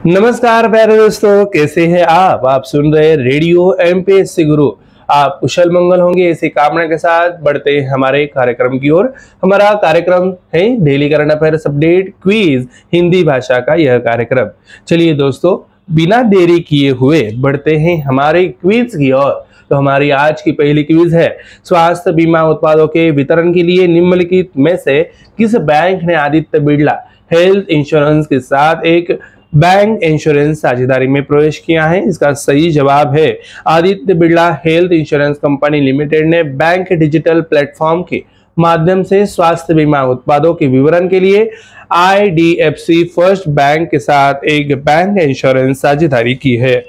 नमस्कार प्यारे दोस्तों, कैसे हैं आप सुन रहे रेडियो एमपीएससी गुरु। आप कुशल मंगल होंगे, इसी कामना के साथ बढ़ते हैं हमारे कार्यक्रम की ओर। हमारा कार्यक्रम है daily current affairs update quiz Hindi भाषा का यह कार्यक्रम। चलिए दोस्तों, बिना देरी किए हुए बढ़ते हैं हमारे क्विज की ओर। तो हमारी आज की पहली क्विज है, स्वास्थ्य बीमा उत्पादों के वितरण के लिए निम्नलिखित में से किस बैंक ने आदित्य बिरला हेल्थ इंश्योरेंस के साथ एक बैंक इंश्योरेंस साझेदारी में प्रवेश किया है। इसका सही जवाब है Aditya Birla health insurance company limited ने बैंक डिजिटल प्लेटफॉर्म के माध्यम से स्वास्थ्य बीमा उत्पादों के विवरण के लिए आईडीएफसी फर्स्ट बैंक के साथ एक बैंक इंश्योरेंस साझेदारी की है।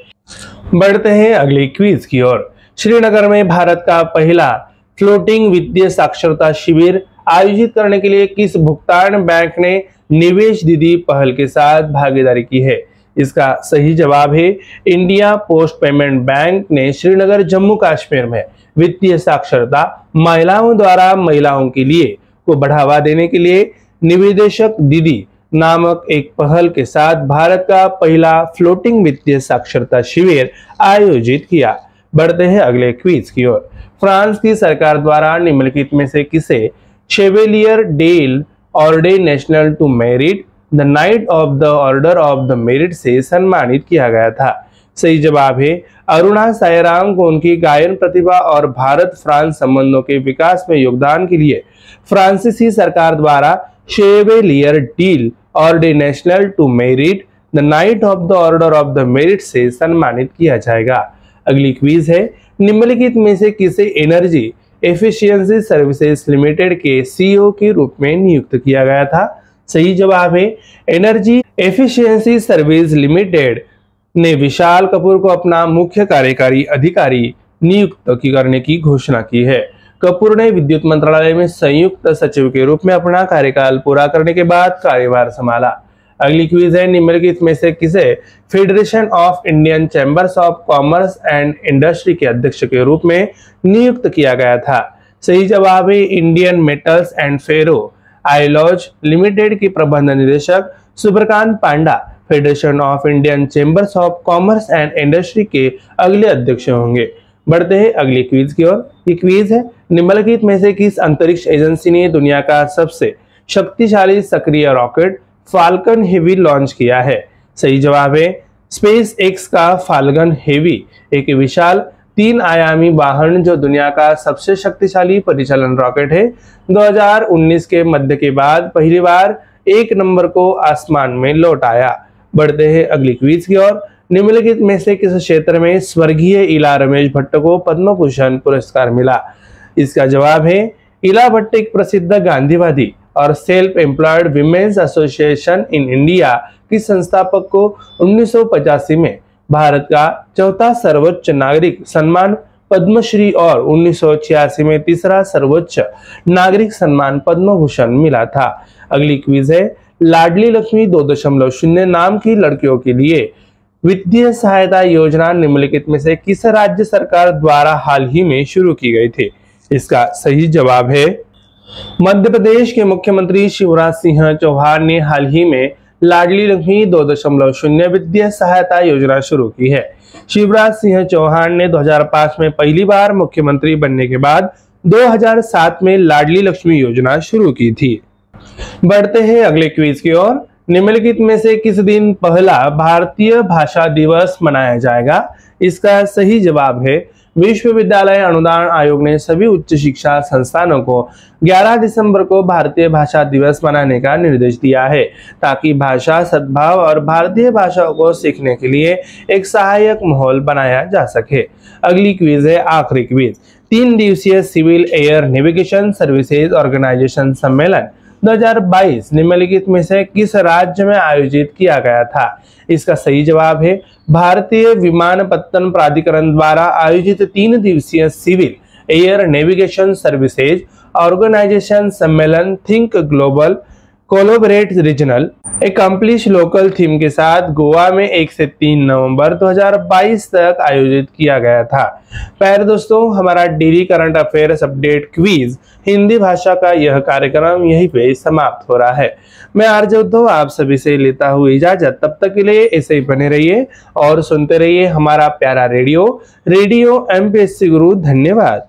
बढ़ते हैं अगली क्विज की ओर। श्रीनगर में भारत का पहला फ्लोटिंग वित्तीय साक्षरता शिविर आयोजित करने के लिए किस भुगतान बैंक ने निवेश दीदी पहल के साथ भागीदारी की है? इसका सही जवाब है इंडिया पोस्ट पेमेंट बैंक ने श्रीनगर जम्मू कश्मीर में वित्तीय साक्षरता महिलाओं द्वारा महिलाओं के लिए को बढ़ावा देने के लिए निवेशक दीदी नामक एक पहल के साथ भारत का पहला फ्लोटिंग वित्तीय साक्षरता शिविर आयोजित किया। बढ़ते हैं अगले क्विज की ओर। फ्रांस की सरकार द्वारा निम्नलिखित में से किसे Chevalier del Ordre National du Merite the Knight of the Order of the Merit से सम्मानित किया गया था? सही जवाब है अरुणा सायराम को उनकी गायन प्रतिभा और भारत फ्रांस संबंधों के विकास में योगदान के लिए फ्रांसीसी सरकार द्वारा Chevalier del Ordre National du Merite the Knight of the Order of the Merit से सम्मानित किया जाएगा। अगली क्विज है, निम्नलिखित में से किसे एनर्जी एफिशिएंसी सर्विसेज लिमिटेड के सीईओ के रूप में नियुक्त किया गया था? सही जवाब है एनर्जी एफिशिएंसी सर्विस लिमिटेड ने विशाल कपूर को अपना मुख्य कार्यकारी अधिकारी नियुक्त करने की घोषणा की है। कपूर ने विद्युत मंत्रालय में संयुक्त सचिव के रूप में अपना कार्यकाल पूरा करने के बाद कार्यभार संभाला। अगली क्विज है, निम्नलिखित में से किसे federation of Indian Chambers of Commerce and Industry के अध्यक्ष के रूप में नियुक्त किया गया था? सही जवाब है Indian Metals and Ferro Alloys Limited के प्रबंध निदेशक Subrakant Panda Federation of Indian Chambers of Commerce and Industry के अगले अध्यक्ष होंगे। बढ़ते हैं अगली क्विज की ओर। ये क्विज है, निम्नलिखित में से किस अंतरिक्ष एजेंसी ने दुनिया का सबसे शक्तिशाली सक्रिय रॉकेट फाल्कन हेवी लॉन्च किया है? सही जवाब है स्पेस एक्स का फाल्कन हेवी एक विशाल 3 आयामी वाहन जो दुनिया का सबसे शक्तिशाली परिचालन रॉकेट है। 2019 के मध्य के बाद पहली बार 1 नंबर को आसमान में लौट आया। बढ़ते हैं अगली क्विज की ओर। निम्नलिखित में से किस क्षेत्र में स्वर्गीय इला रमेश भट्ट को पद्म भूषण पुरस्कार मिला? इसका जवाब है इला भट्ट एक प्रसिद्ध गांधीवादी और self employed women's association in India की संस्थापक को 1985 में भारत का चौथा सर्वोच्च नागरिक सम्मान पद्मश्री और 1986 में तीसरा सर्वोच्च नागरिक सम्मान पद्म भूषण मिला था। अगली क्विज है, लाडली लक्ष्मी 2.0 नाम की लड़कियों के लिए वित्तीय सहायता योजना निम्नलिखित में से किस राज्य सरकार द्वारा हाल ही में शुरू की गई थी? इसका सही जवाब है मध्य प्रदेश के मुख्यमंत्री शिवराज सिंह चौहान ने हाल ही में लाडली लक्ष्मी 2.0 वित्तीय सहायता योजना शुरू की है। शिवराज सिंह चौहान ने 2005 में पहली बार मुख्यमंत्री बनने के बाद 2007 में लाडली लक्ष्मी योजना शुरू की थी। बढ़ते हैं अगले क्विज की ओर। निम्नलिखित में से किस दिन पहला भारतीय भाषा दिवस मनाया जाएगा? इसका सही जवाब है विश्वविद्यालय अनुदान आयोग ने सभी उच्च शिक्षा संस्थानों को 11 दिसंबर को भारतीय भाषा दिवस मनाने का निर्देश दिया है, ताकि भाषा सद्भाव और भारतीय भाषाओं को सीखने के लिए एक सहायक माहौल बनाया जा सके। अगली क्विज है आखिरी क्विज। 3 दिवसीय civil air navigation services organisation सम्मेलन 2022 निम्नलिखित में से किस राज्य में आयोजित किया गया था? इसका सही जवाब है भारतीय विमानपत्तन प्राधिकरण द्वारा आयोजित 3 दिवसीय civil air navigation services organisation सम्मेलन think global collaborate regional accomplish local theme के साथ गोवा में 1 से 3 नवंबर 2022 तक आयोजित किया गया था। प्यारे दोस्तों, हमारा daily current affairs update quiz Hindi भाषा का यह कार्यक्रम यहीं पे समाप्त हो रहा है। मैं आरजे उद्धव आप सभी से लेता हुआ इजाजत। तब तक के लिए ऐसे ही बने रहिए और सुनते रहिए हमारा प्यारा रेडियो एमपीएससी गुरु। धन्यवाद।